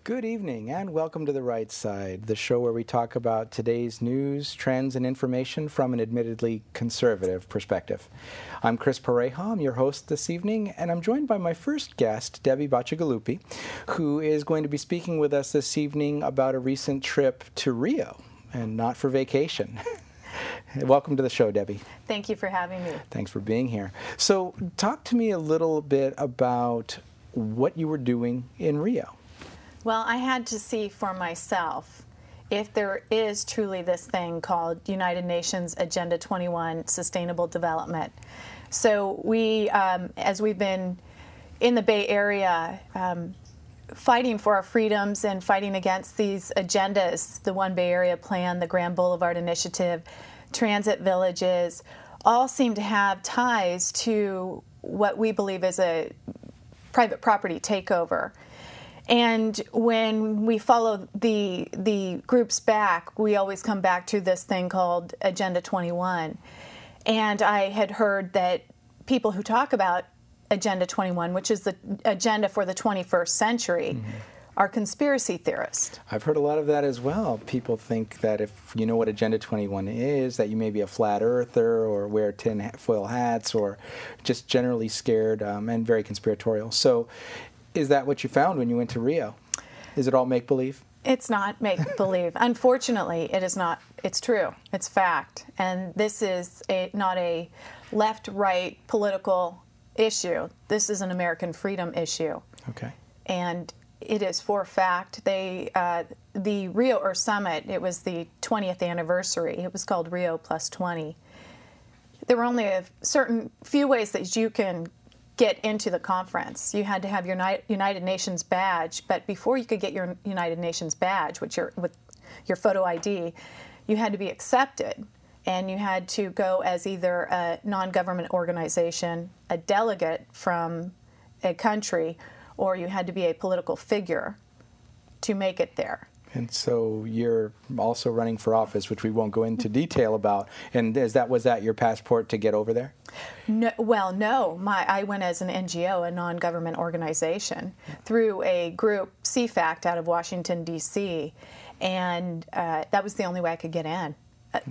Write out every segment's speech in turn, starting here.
Good evening and welcome to The Right Side, the show where we talk about today's news, trends, and information from an admittedly conservative perspective. I'm Chris Pareja, I'm your host this evening, and I'm joined by my first guest, Debbie Bacigalupi, who is going to be speaking with us this evening about a recent trip to Rio, and not for vacation. Welcome to the show, Debbie. Thank you for having me. Thanks for being here. So talk to me a little bit about what you were doing in Rio. Well, I had to see for myself if there is truly this thing called United Nations Agenda 21 Sustainable Development. So we, as we've been in the Bay Area fighting for our freedoms and fighting against these agendas, the One Bay Area Plan, the Grand Boulevard Initiative, transit villages, all seem to have ties to what we believe is a private property takeover. And when we follow the groups back, we always come back to this thing called Agenda 21. And I had heard that people who talk about Agenda 21, which is the agenda for the 21st century, are conspiracy theorists. I've heard a lot of that as well. People think that if you know what Agenda 21 is, that you may be a flat earther or wear tinfoil hats or just generally scared and very conspiratorial. So is that what you found when you went to Rio? Is it all make-believe? It's not make-believe. Unfortunately, it is not. It's true. It's fact. And this is not a left-right political issue. This is an American freedom issue. Okay. And it is for fact. The Rio Earth Summit, it was the 20th anniversary. It was called Rio Plus 20. There were only a certain few ways that you can get into the conference. You had to have your United Nations badge, but before you could get your United Nations badge, with your photo ID, you had to be accepted, and you had to go as either a non-government organization, a delegate from a country, or you had to be a political figure to make it there. And so you're also running for office, which we won't go into detail about. And was that your passport to get over there? No, well, no. I went as an NGO, a non-government organization, through a group, CFACT, out of Washington, D.C., and that was the only way I could get in.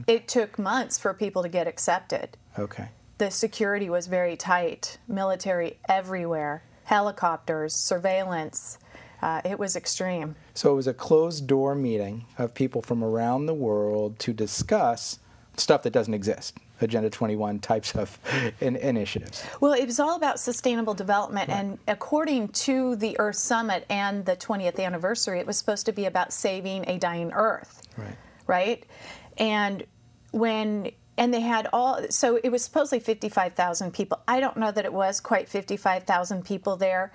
It took months for people to get accepted. Okay. The security was very tight, military everywhere, helicopters, surveillance. It was extreme. So it was a closed-door meeting of people from around the world to discuss stuff that doesn't exist, Agenda 21 types of initiatives. Well, it was all about sustainable development, right. And according to the Earth Summit and the 20th anniversary, it was supposed to be about saving a dying Earth, right? And they had so it was supposedly 55,000 people. I don't know that it was quite 55,000 people there.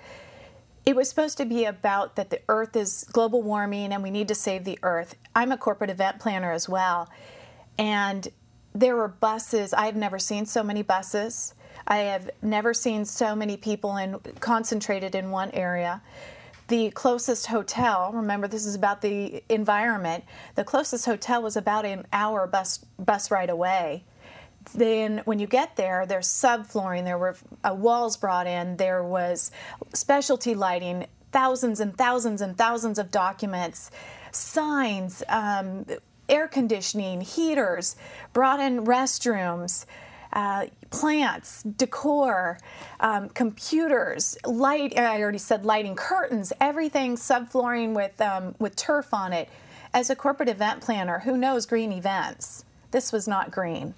It was supposed to be about that the Earth is global warming and we need to save the Earth. I'm a corporate event planner as well. And there were buses. I've never seen so many buses. I have never seen so many people concentrated in one area. The closest hotel, remember this is about the environment, the closest hotel was about an hour bus ride away. Then when you get there, there's subflooring, there were walls brought in, there was specialty lighting, thousands and thousands and thousands of documents, signs, air conditioning, heaters, brought in restrooms, plants, decor, computers, light, I already said lighting, curtains, everything subflooring with turf on it. As a corporate event planner, who knows green events? This was not green.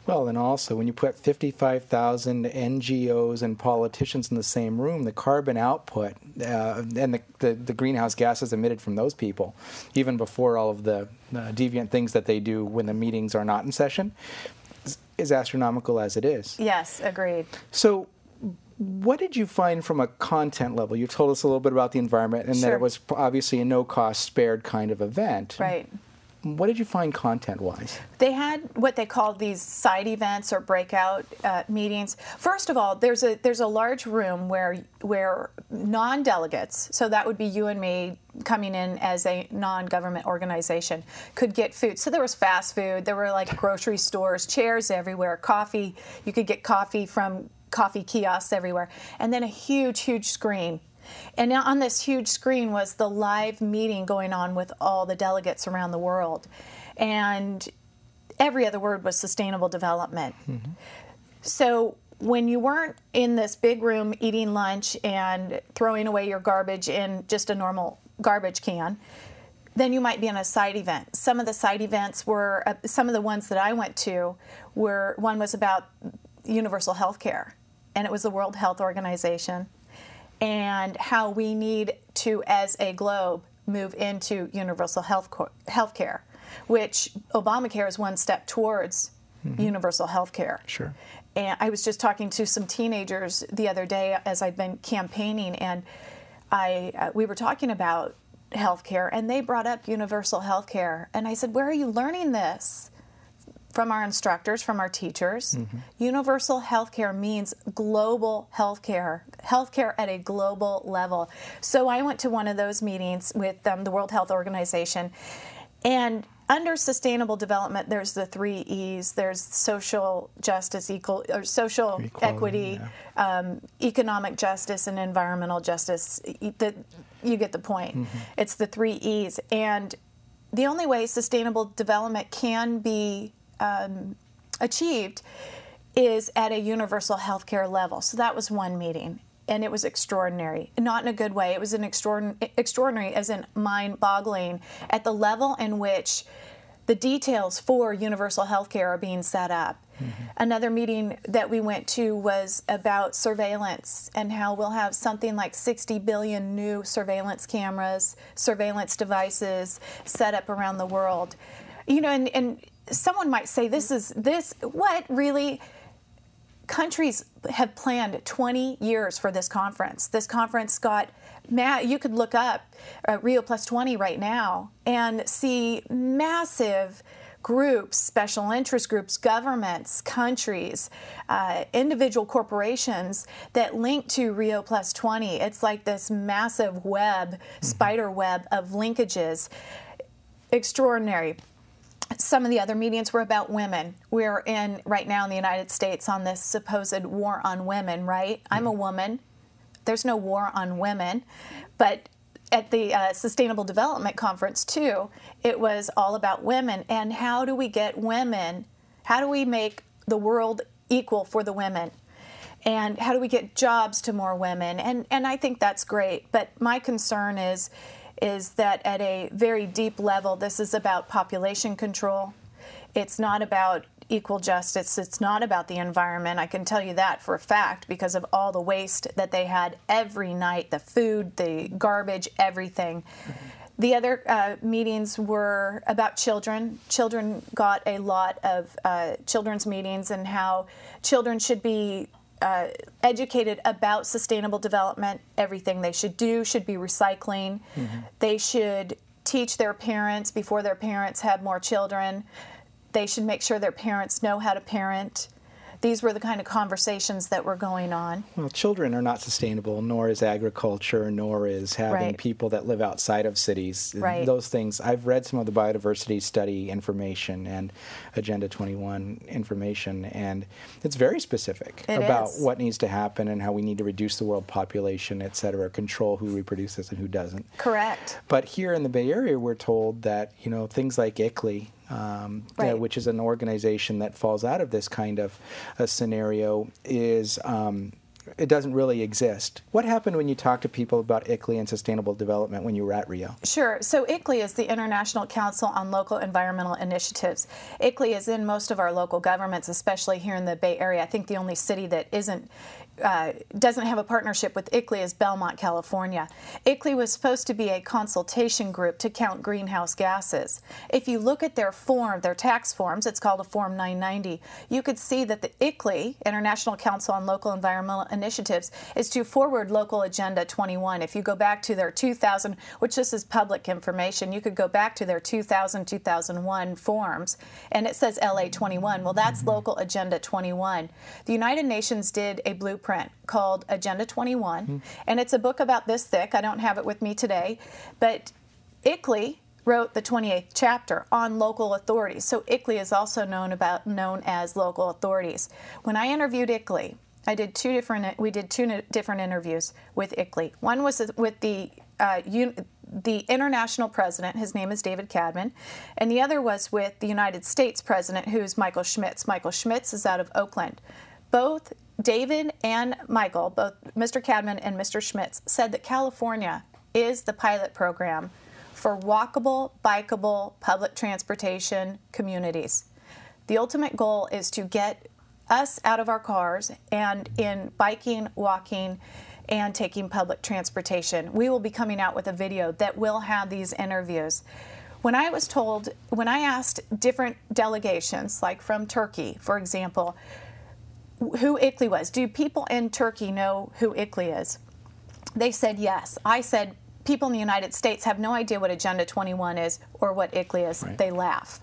Well, and also, when you put 55,000 NGOs and politicians in the same room, the carbon output and the greenhouse gases emitted from those people, even before all of the deviant things that they do when the meetings are not in session, is astronomical as it is. Yes, agreed. So what did you find from a content level? You told us a little bit about the environment and that it was obviously a no-cost spared kind of event. Right. What did you find content-wise? They had what they called these side events or breakout meetings. First of all, there's a large room where non-delegates, so that would be you and me coming in as a non-government organization, could get food. So there was fast food, there were like grocery stores, chairs everywhere, coffee. You could get coffee from coffee kiosks everywhere, and then a huge, huge screen. And now on this huge screen was the live meeting going on with all the delegates around the world. And every other word was sustainable development. So when you weren't in this big room eating lunch and throwing away your garbage in just a normal garbage can, then you might be in a side event. Some of the side events were, some of the ones that I went to were, one was about universal health care, and it was the World Health Organization, and how we need to, as a globe, move into universal health care, which Obamacare is one step towards universal health care. Sure. And I was just talking to some teenagers the other day as I've been campaigning, and we were talking about healthcare, and they brought up universal healthcare, and I said, "Where are you learning this?" From our instructors, from our teachers. Universal healthcare means global healthcare at a global level. So I went to one of those meetings with the World Health Organization, and under sustainable development, there's the 3 E's. There's social justice, social equity, economic justice, and environmental justice. You get the point. It's the 3 E's. And the only way sustainable development can be achieved is at a universal healthcare level. So that was one meeting. And it was extraordinary, not in a good way. It was an extraordinary, as in mind-boggling, at the level in which the details for universal health care are being set up. Another meeting that we went to was about surveillance and how we'll have something like 60 billion new surveillance cameras, surveillance devices set up around the world. You know, and someone might say, what really? Countries have planned 20 years for this conference. This conference got, you could look up Rio Plus 20 right now and see massive groups, special interest groups, governments, countries, individual corporations that link to Rio Plus 20. It's like this massive web, spider web of linkages. Extraordinary. Some of the other meetings were about women. We're in, right now in the United States, on this supposed war on women, right? I'm a woman. There's no war on women. But at the Sustainable Development Conference, too, it was all about women. And how do we get women, how do we make the world equal for the women? And how do we get jobs to more women? And I think that's great. But my concern is that at a very deep level, this is about population control. It's not about equal justice. It's not about the environment. I can tell you that for a fact because of all the waste that they had every night, the food, the garbage, everything. The other meetings were about children. Children got a lot of children's meetings and how children should be educated about sustainable development. Everything they should do should be recycling. They should teach their parents before their parents have more children. They should make sure their parents know how to parent. These were the kind of conversations that were going on. Well, children are not sustainable, nor is agriculture, nor is having people that live outside of cities. Those things. I've read some of the biodiversity study information and Agenda 21 information, and it's very specific about what needs to happen and how we need to reduce the world population, et cetera, control who reproduces and who doesn't. Correct. But here in the Bay Area, we're told that, things like ICLEI, which is an organization that falls out of this kind of a scenario, is it doesn't really exist. What happened when you talked to people about ICLEI and sustainable development when you were at Rio? Sure. So ICLEI is the International Council on Local Environmental Initiatives. ICLEI is in most of our local governments, especially here in the Bay Area. I think the only city that doesn't have a partnership with ICLEI is Belmont, California. ICLEI was supposed to be a consultation group to count greenhouse gases. If you look at their tax forms, it's called a Form 990, you could see that the ICLEI, International Council on Local Environmental Initiatives, is to forward Local Agenda 21. If you go back to their 2000, which this is public information, you could go back to their 2000-2001 forms, and it says LA 21. Well, that's Local Agenda 21. The United Nations did a blueprint called Agenda 21, and it's a book about this thick. I don't have it with me today, but ICLEI wrote the 28th chapter on local authorities. So ICLEI is also known as local authorities. When I interviewed ICLEI, We did two different interviews with ICLEI. One was with the international president. His name is David Cadman. And the other was with the United States president, who's Michael Schmitz. Michael Schmitz is out of Oakland. Both David and Michael, both Mr. Cadman and Mr. Schmitz, said that California is the pilot program for walkable, bikeable public transportation communities. The ultimate goal is to get us out of our cars and in biking, walking, and taking public transportation. We will be coming out with a video that will have these interviews. When I asked different delegations, like from Turkey, for example, who ICLEI was, do people in Turkey know who ICLEI is? They said yes. I said, people in the United States have no idea what Agenda 21 is or what ICLEI is. Right. They laugh.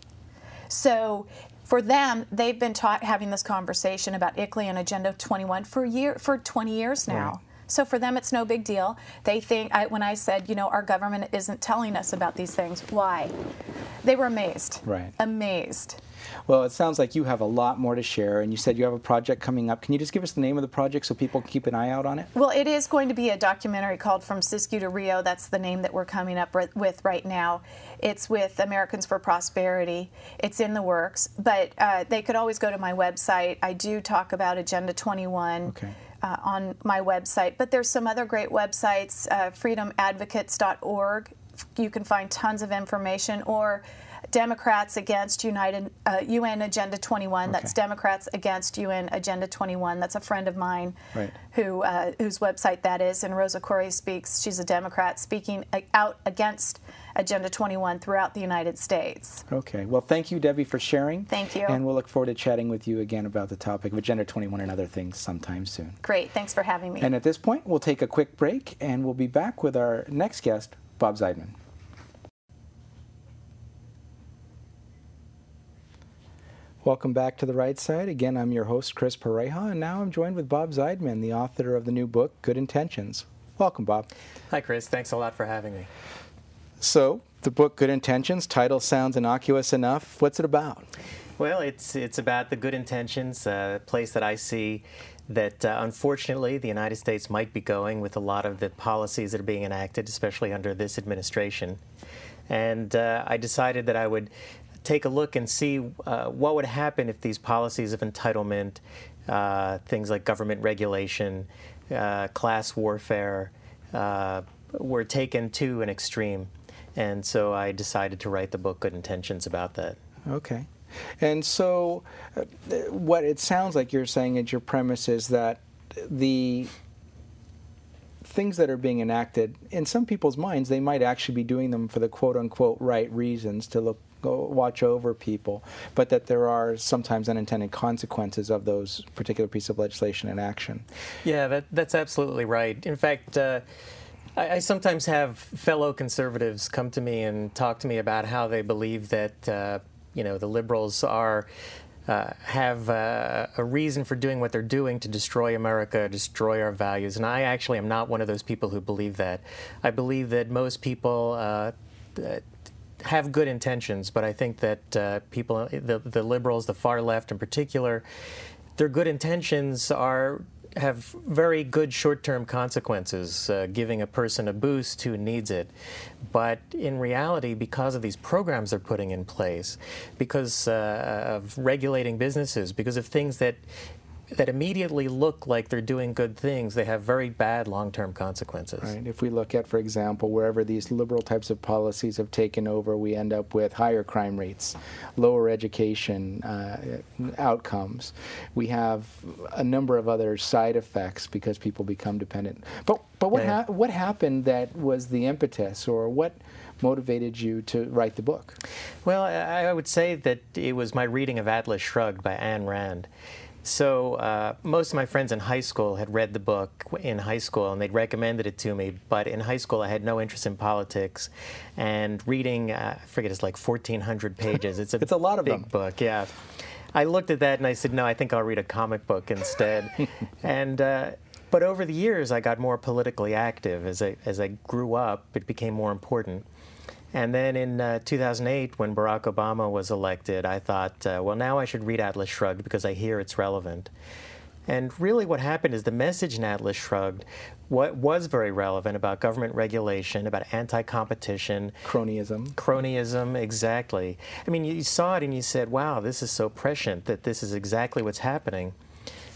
So for them, they've been having this conversation about ICLEI and Agenda 21 for 20 years now. Right. So for them, it's no big deal. They think, when I said, our government isn't telling us about these things, why? They were amazed. Right. Amazed. Well, it sounds like you have a lot more to share, and you said you have a project coming up. Can you just give us the name of the project so people can keep an eye out on it? Well, it is going to be a documentary called From Siskiyou to Rio. That's the name that we're coming up with right now. It's with Americans for Prosperity. It's in the works, but they could always go to my website. I do talk about Agenda 21. Okay. On my website, but there's some other great websites, freedomadvocates.org. You can find tons of information, or Democrats Against UN Agenda 21. Okay. That's Democrats Against UN Agenda 21. That's a friend of mine, right, whose website that is. And Rosa Corey speaks. She's a Democrat speaking out against Agenda 21 throughout the United States. Okay. Well, thank you, Debbie, for sharing. Thank you. And we'll look forward to chatting with you again about the topic of Agenda 21 and other things sometime soon. Great. Thanks for having me. And at this point, we'll take a quick break, and we'll be back with our next guest, Bob Ziedman. Welcome back to The Right Side. Again, I'm your host, Chris Pareja, and now I'm joined with Bob Ziedman, the author of the new book, Good Intentions. Welcome, Bob. Hi, Chris. Thanks a lot for having me. So, the book, Good Intentions, title sounds innocuous enough. What's it about? Well, it's about the good intentions, a place that I see that, unfortunately, the United States might be going with a lot of the policies that are being enacted, especially under this administration. And I decided that I would take a look and see what would happen if these policies of entitlement, things like government regulation, class warfare, were taken to an extreme. And so I decided to write the book Good Intentions about that. Okay. And so what it sounds like you're saying is your premise is that the things that are being enacted, in some people's minds, they might actually be doing them for the quote-unquote right reasons, to watch over people, but that there are sometimes unintended consequences of those particular pieces of legislation and action. Yeah, that's absolutely right. In fact, I sometimes have fellow conservatives come to me and talk to me about how they believe that the liberals have a reason for doing what they're doing to destroy America, destroy our values. And I actually am not one of those people who believe that. I believe that most people have good intentions, but I think that people, the liberals, the far left in particular, their good intentions have very good short-term consequences, giving a person a boost who needs it. But in reality, because of these programs they're putting in place, because of regulating businesses, because of things that immediately look like they're doing good things, they have very bad long-term consequences. Right. If we look at, for example, wherever these liberal types of policies have taken over, we end up with higher crime rates, lower education outcomes. We have a number of other side effects because people become dependent. But what happened that was the impetus, or what motivated you to write the book? Well, I would say that it was my reading of Atlas Shrugged by Ayn Rand. So most of my friends in high school had read the book in high school, and they'd recommended it to me. But in high school, I had no interest in politics. And reading, I forget, it's like 1,400 pages. It's a lot of big them. book, yeah. I looked at that and I said, no, I think I'll read a comic book instead. But over the years, I got more politically active. As I grew up, it became more important. And then in 2008, when Barack Obama was elected, I thought, well, now I should read Atlas Shrugged because I hear it's relevant. And really what happened is the message in Atlas Shrugged what was very relevant about government regulation, about anti-competition. Cronyism, exactly. I mean, you saw it and you said, wow, this is so prescient that this is exactly what's happening.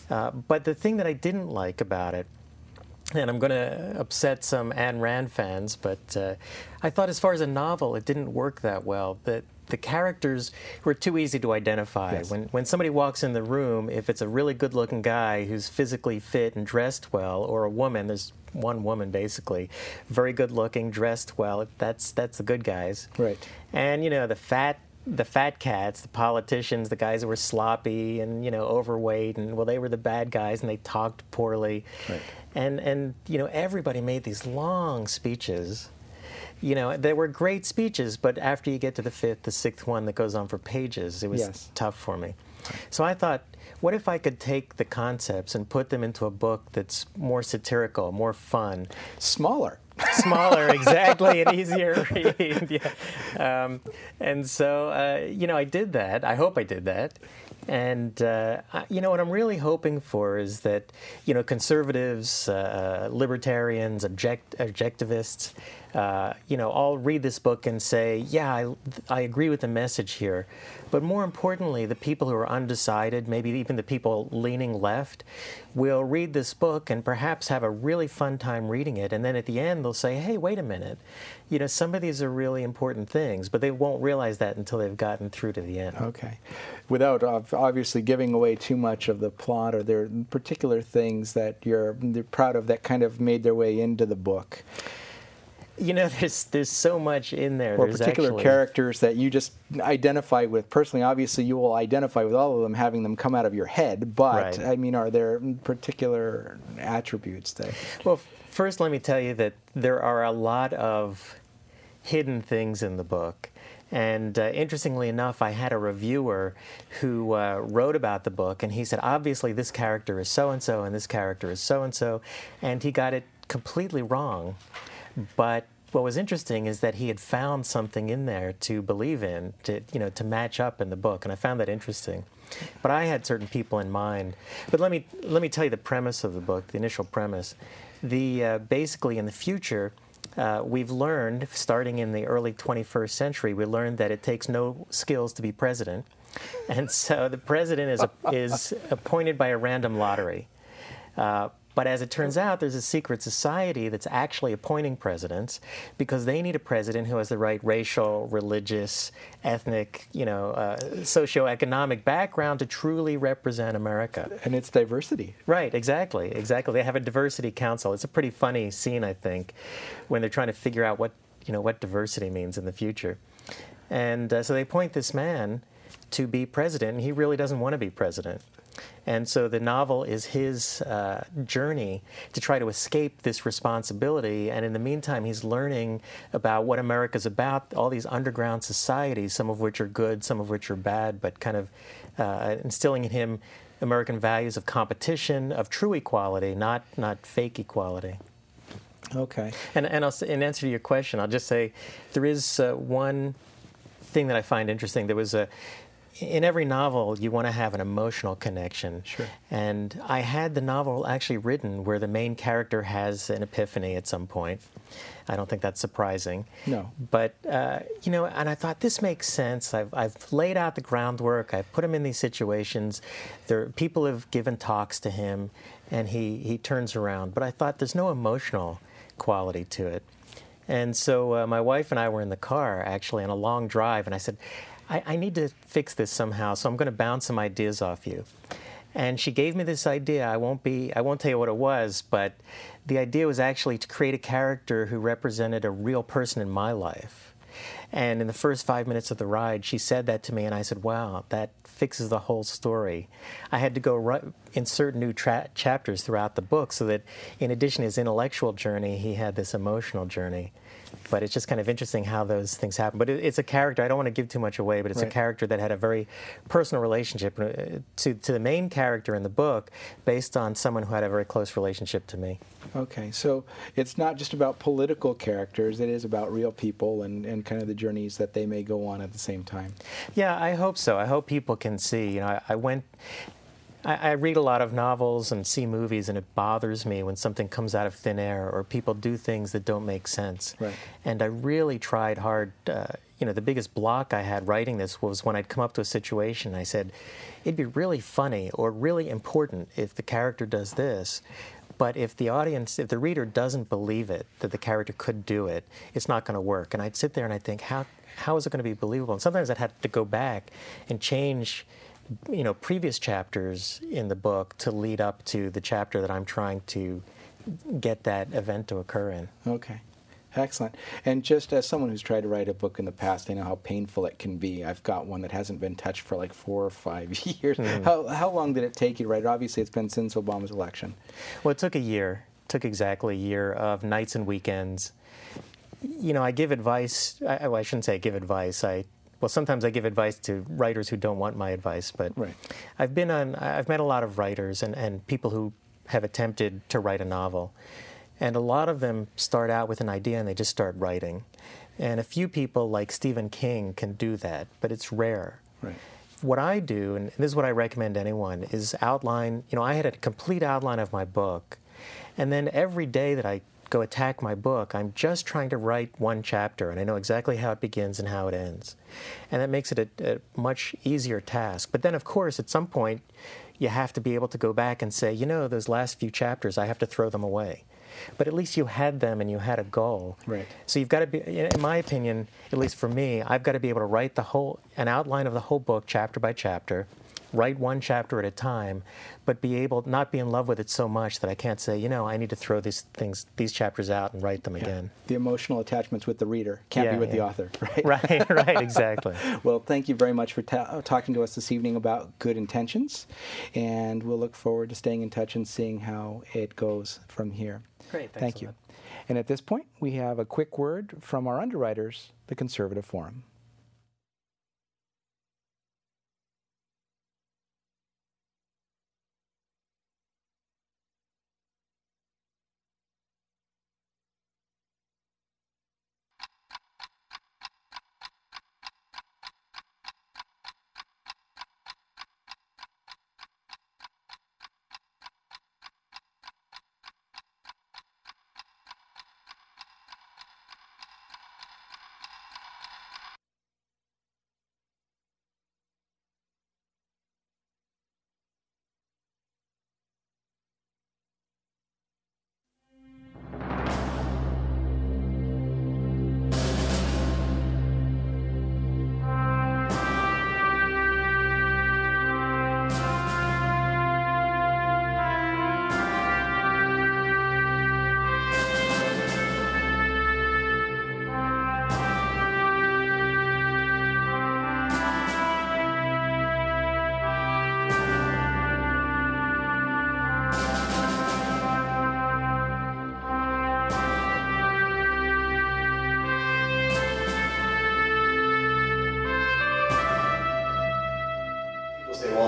But the thing that I didn't like about it, and I'm going to upset some Ayn Rand fans, but I thought as far as a novel, it didn't work that well. That the characters were too easy to identify. Yes. When somebody walks in the room, if it's a really good-looking guy who's physically fit and dressed well, or a woman, there's one woman basically, very good-looking, dressed well, that's the good guys. Right. And, you know, the fat cats, the politicians, the guys who were sloppy and, you know, overweight, and, well, they were the bad guys and they talked poorly. Right. And you know, everybody made these long speeches. You know, they were great speeches, but after you get to the fifth, the sixth one that goes on for pages, it was tough for me. So I thought, what if I could take the concepts and put them into a book that's more satirical, more fun? Smaller, exactly, and easier read. Yeah. And so, you know, I did that. I hope I did that. And, you know, what I'm really hoping for is that, you know, conservatives, libertarians, objectivists, you know, all read this book and say, yeah, I agree with the message here. But more importantly, the people who are undecided, maybe even the people leaning left, will read this book and perhaps have a really fun time reading it. And then at the end, they'll say, hey, wait a minute. You know, some of these are really important things, but they won't realize that until they've gotten through to the end. Okay. Without obviously giving away too much of the plot, or there particular things that you're proud of that kind of made their way into the book? You know, there's so much in there. Or particular characters that you just identify with personally. Obviously, you will identify with all of them, having them come out of your head. But, I mean, are there particular attributes that... Well, first let me tell you that there are a lot of hidden things in the book. And interestingly enough, I had a reviewer who wrote about the book, and he said, obviously, this character is so-and-so, and this character is so-and-so, and he got it completely wrong. But what was interesting is that he had found something in there to believe in, to match up in the book, and I found that interesting. But I had certain people in mind. But let me tell you the premise of the book, the initial premise. Basically, in the future, we've learned, starting in the early 21st century, we learned that it takes no skills to be president, and so the president is appointed by a random lottery. But as it turns out, there's a secret society that's actually appointing presidents because they need a president who has the right racial, religious, ethnic, socioeconomic background to truly represent America. And it's diversity. Right, exactly. They have a diversity council. It's a pretty funny scene, I think, when they're trying to figure out what diversity means in the future. And so they appoint this man to be president, and he really doesn't want to be president. And so the novel is his journey to try to escape this responsibility. And in the meantime, he's learning about what America's about, all these underground societies, some of which are good, some of which are bad, but kind of instilling in him American values of competition, of true equality, not fake equality. Okay. And in answer to your question, I'll just say there is one thing that I find interesting. There was in every novel, you want to have an emotional connection. Sure. And I had the novel actually written where the main character has an epiphany at some point. I don't think that's surprising. No. But, and I thought, this makes sense. I've laid out the groundwork. I've put him in these situations. People have given talks to him, and he turns around. But I thought, there's no emotional quality to it. And so my wife and I were in the car, actually, on a long drive, and I said, I need to fix this somehow, so I'm going to bounce some ideas off you. And she gave me this idea. I won't tell you what it was, but the idea was actually to create a character who represented a real person in my life. And in the first 5 minutes of the ride, she said that to me, and I said, wow, that fixes the whole story. I had to go insert new chapters throughout the book so that in addition to his intellectual journey, he had this emotional journey. But it's just kind of interesting how those things happen. But it's a character, I don't want to give too much away, but it's a character that had a very personal relationship to the main character in the book based on someone who had a very close relationship to me. Okay, so it's not just about political characters, it is about real people and kind of the journeys that they may go on at the same time. Yeah, I hope so. I hope people can see. I read a lot of novels and see movies, and it bothers me when something comes out of thin air or people do things that don't make sense. Right. And I really tried hard. The biggest block I had writing this was when I'd come up to a situation, I said, it'd be really funny or really important if the character does this. But if the reader doesn't believe it, that the character could do it, it's not going to work. And I'd sit there and I'd think, how is it going to be believable? And sometimes I'd have to go back and change previous chapters in the book to lead up to the chapter that I'm trying to get that event to occur in. Okay. Excellent. And just as someone who's tried to write a book in the past, I know how painful it can be. I've got one that hasn't been touched for like 4 or 5 years. How long did it take you to write it? Obviously, it's been since Obama's election. Well, it took a year. It took exactly a year of nights and weekends. I give advice. I shouldn't say I give advice. Sometimes I give advice to writers who don't want my advice, but right. I've met a lot of writers and people who have attempted to write a novel. And a lot of them start out with an idea and they just start writing. And a few people like Stephen King can do that, but it's rare. Right. What I do, and this is what I recommend anyone, is outline, I had a complete outline of my book. And then every day that I go attack my book, I'm just trying to write one chapter, and I know exactly how it begins and how it ends. And that makes it a much easier task. But then, of course, at some point, you have to be able to go back and say, those last few chapters, I have to throw them away. But at least you had them and you had a goal. Right. So you've got to be, in my opinion, at least for me, I've got to be able to write an outline of the whole book chapter by chapter, write one chapter at a time, but not be in love with it so much that I can't say, I need to throw these chapters out and write them again. The emotional attachments with the reader can't be with the author, right? Right, exactly. Well, thank you very much for talking to us this evening about Good Intentions, and we'll look forward to staying in touch and seeing how it goes from here. Great, thank you. And at this point, we have a quick word from our underwriters, the Conservative Forum.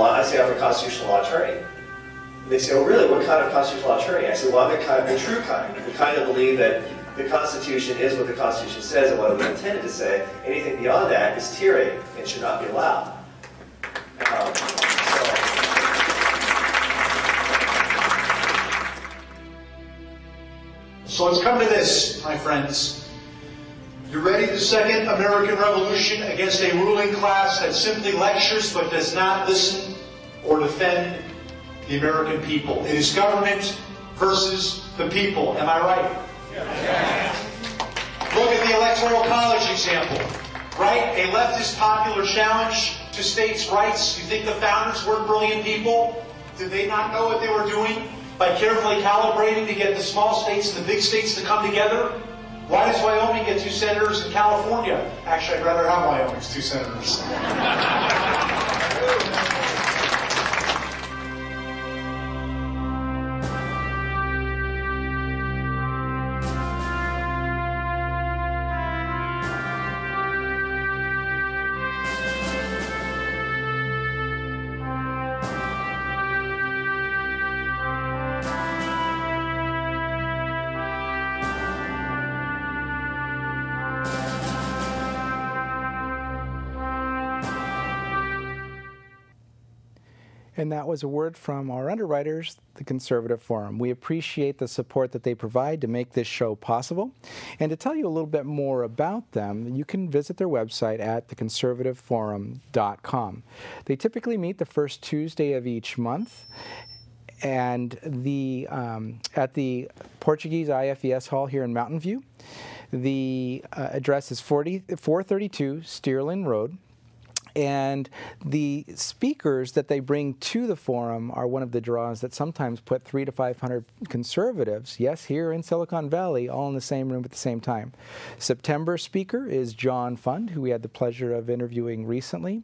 I say I'm a constitutional law attorney. And they say, oh really, what kind of constitutional law attorney? I say, well, I'm the true kind. The kind that believe that the Constitution is what the Constitution says and what it was intended to say. Anything beyond that is tyranny and should not be allowed. So let's come to this, my friends. You ready? The second American Revolution against a ruling class that simply lectures but does not listen or defend the American people. It is government versus the people. Am I right? Yes. Look at the Electoral College example. Right? A leftist popular challenge to states' rights. You think the founders weren't brilliant people? Did they not know what they were doing by carefully calibrating to get the small states and the big states to come together? Why does Wyoming get 2 senators in California? Actually, I'd rather have Wyoming's 2 senators. And that was a word from our underwriters, the Conservative Forum. We appreciate the support that they provide to make this show possible. And to tell you a little bit more about them, you can visit their website at theconservativeforum.com. They typically meet the first Tuesday of each month, and at the Portuguese IFES Hall here in Mountain View. The address is 432 Steerland Road. And the speakers that they bring to the forum are one of the draws that sometimes put 300 to 500 conservatives, yes, here in Silicon Valley, all in the same room at the same time. September speaker is John Fund, who we had the pleasure of interviewing recently.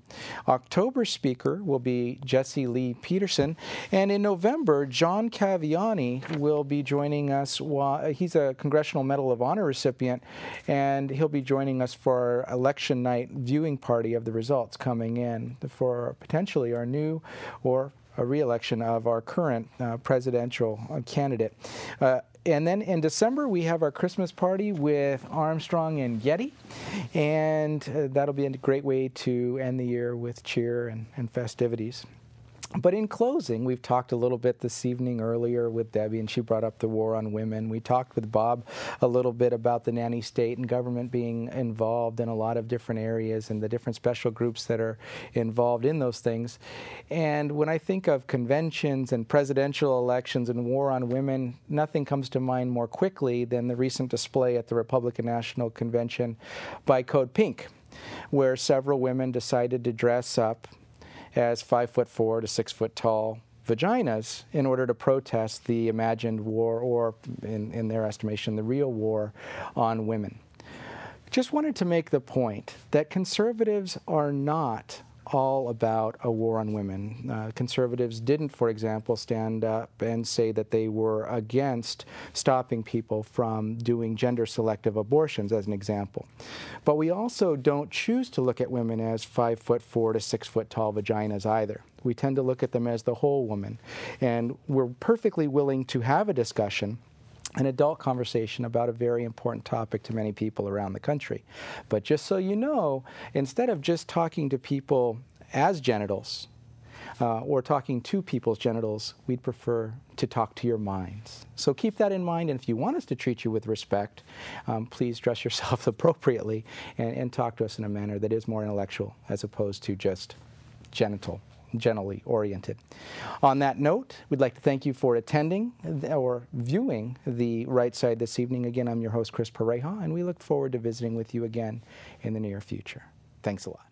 October speaker will be Jesse Lee Peterson. And in November, John Caviani will be joining us. He's a Congressional Medal of Honor recipient, and he'll be joining us for our election night viewing party of the results coming in for potentially our new or a re-election of our current presidential candidate. And then in December, we have our Christmas party with Armstrong and Getty, and that'll be a great way to end the year with cheer and festivities. But in closing, we've talked a little bit this evening earlier with Debbie, and she brought up the war on women. We talked with Bob a little bit about the nanny state and government being involved in a lot of different areas and the different special groups that are involved in those things. And when I think of conventions and presidential elections and war on women, nothing comes to mind more quickly than the recent display at the Republican National Convention by Code Pink, where several women decided to dress up as 5'4" to 6 foot tall vaginas in order to protest the imagined war, or in their estimation, the real war on women. Just wanted to make the point that conservatives are not all about a war on women. Conservatives didn't, for example, stand up and say that they were against stopping people from doing gender-selective abortions, as an example. But we also don't choose to look at women as 5'4" to 6 foot tall vaginas either. We tend to look at them as the whole woman. And we're perfectly willing to have a discussion, an adult conversation about a very important topic to many people around the country. But just so you know, instead of just talking to people as genitals or talking to people's genitals, we'd prefer to talk to your minds. So keep that in mind, and if you want us to treat you with respect, please dress yourself appropriately and talk to us in a manner that is more intellectual as opposed to just generally oriented. On that note, we'd like to thank you for attending or viewing The Right Side this evening. Again, I'm your host, Chris Pareja, and we look forward to visiting with you again in the near future. Thanks a lot.